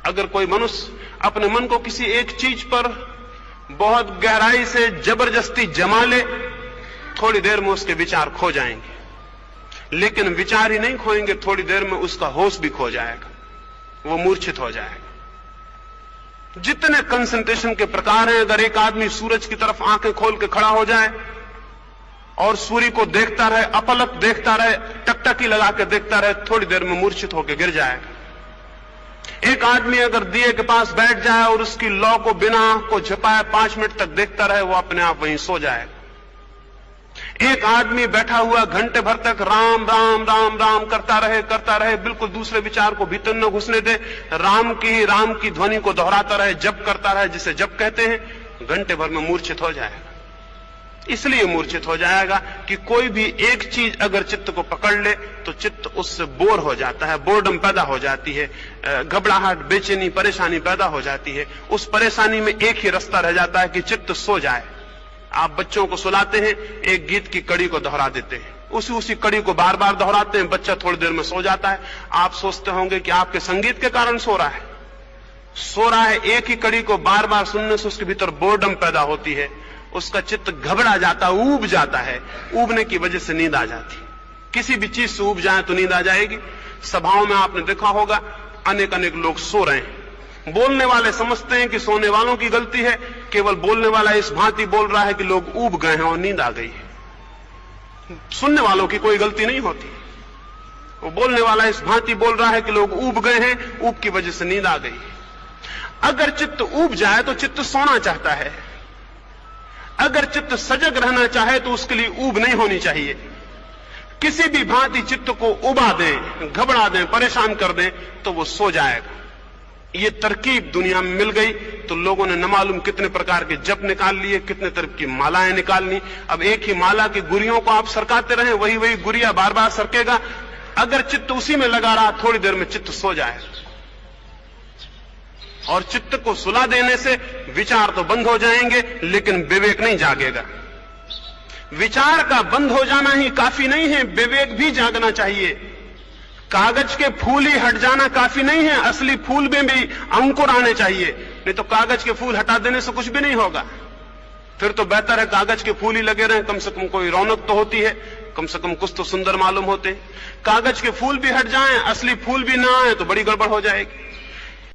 अगर कोई मनुष्य अपने मन को किसी एक चीज पर बहुत गहराई से जबरदस्ती जमा ले, थोड़ी देर में उसके विचार खो जाएंगे। लेकिन विचार ही नहीं खोएंगे, थोड़ी देर में उसका होश भी खो जाएगा, वो मूर्छित हो जाएगा। जितने कंसंट्रेशन के प्रकार हैं, अगर एक आदमी सूरज की तरफ आंखें खोल के खड़ा हो जाए और सूर्य को देखता रहे, अपलक देखता रहे, टकटकी लगा के देखता रहे, थोड़ी देर में मूर्छित होकर गिर जाएगा। एक आदमी अगर दिए के पास बैठ जाए और उसकी लौ को बिना आंख को झपाए 5 मिनट तक देखता रहे, वो अपने आप वहीं सो जाएगा। एक आदमी बैठा हुआ घंटे भर तक राम राम राम राम करता रहे, बिल्कुल दूसरे विचार को भीतर न घुसने दे, राम की ध्वनि को दोहराता रहे, जप करता रहे, जिसे जप कहते हैं, घंटे भर में मूर्छित हो जाएगा। इसलिए मूर्छित हो जाएगा कि कोई भी एक चीज अगर चित्त को पकड़ ले तो चित्त उससे बोर हो जाता है, बोर्डम पैदा हो जाती है, घबराहट, बेचैनी, परेशानी पैदा हो जाती है। उस परेशानी में एक ही रास्ता रह जाता है कि चित्त सो जाए। आप बच्चों को सुलाते हैं, एक गीत की कड़ी को दोहरा देते हैं, उसी कड़ी को बार बार दोहराते हैं, बच्चा थोड़ी देर में सो जाता है। आप सोचते होंगे कि आपके संगीत के कारण सो रहा है। एक ही कड़ी को बार बार सुनने से उसके भीतर बोर्डम पैदा होती है, उसका चित्त घबरा जाता, ऊब जाता है, ऊबने की वजह से नींद आ जाती। किसी भी चीज से ऊब जाए तो नींद आ जाएगी। सभाओं में आपने देखा होगा, अनेक लोग सो रहे हैं, बोलने वाले समझते हैं कि सोने वालों की गलती है, केवल बोलने वाला इस भांति बोल रहा है कि लोग ऊब गए हैं और नींद आ गई है। सुनने वालों की कोई गलती नहीं होती, वो बोलने वाला इस भांति बोल रहा है कि लोग ऊब गए हैं, ऊब की वजह से नींद आ गई। अगर चित्त ऊब जाए तो चित्त सोना चाहता है, अगर चित्त सजग रहना चाहे तो उसके लिए ऊब नहीं होनी चाहिए। किसी भी भांति चित्त को उबा दें, घबरा दें, परेशान कर दें तो वो सो जाएगा। ये तरकीब दुनिया में मिल गई तो लोगों ने न मालूम कितने प्रकार के जप निकाल लिए, कितने तरह की मालाएं निकाल ली। अब एक ही माला की गुरियों को आप सरकाते रहें, वही गुरिया बार बार सरकेगा। अगर चित्त उसी में लगा रहा, थोड़ी देर में चित्त सो जाएगा। और चित्त को सुला देने से विचार तो बंद हो जाएंगे, लेकिन विवेक नहीं जागेगा। विचार का बंद हो जाना ही काफी नहीं है, विवेक भी जागना चाहिए। कागज के फूल ही हट जाना काफी नहीं है, असली फूल में भी अंकुर आने चाहिए। नहीं तो कागज के फूल हटा देने से कुछ भी नहीं होगा। फिर तो बेहतर है कागज के फूल ही लगे रहें, कम से कम कोई रौनक तो होती है, कम से कम कुछ तो सुंदर मालूम होते हैं। कागज के फूल भी हट जाएं, असली फूल भी ना आए तो बड़ी गड़बड़ हो जाएगी।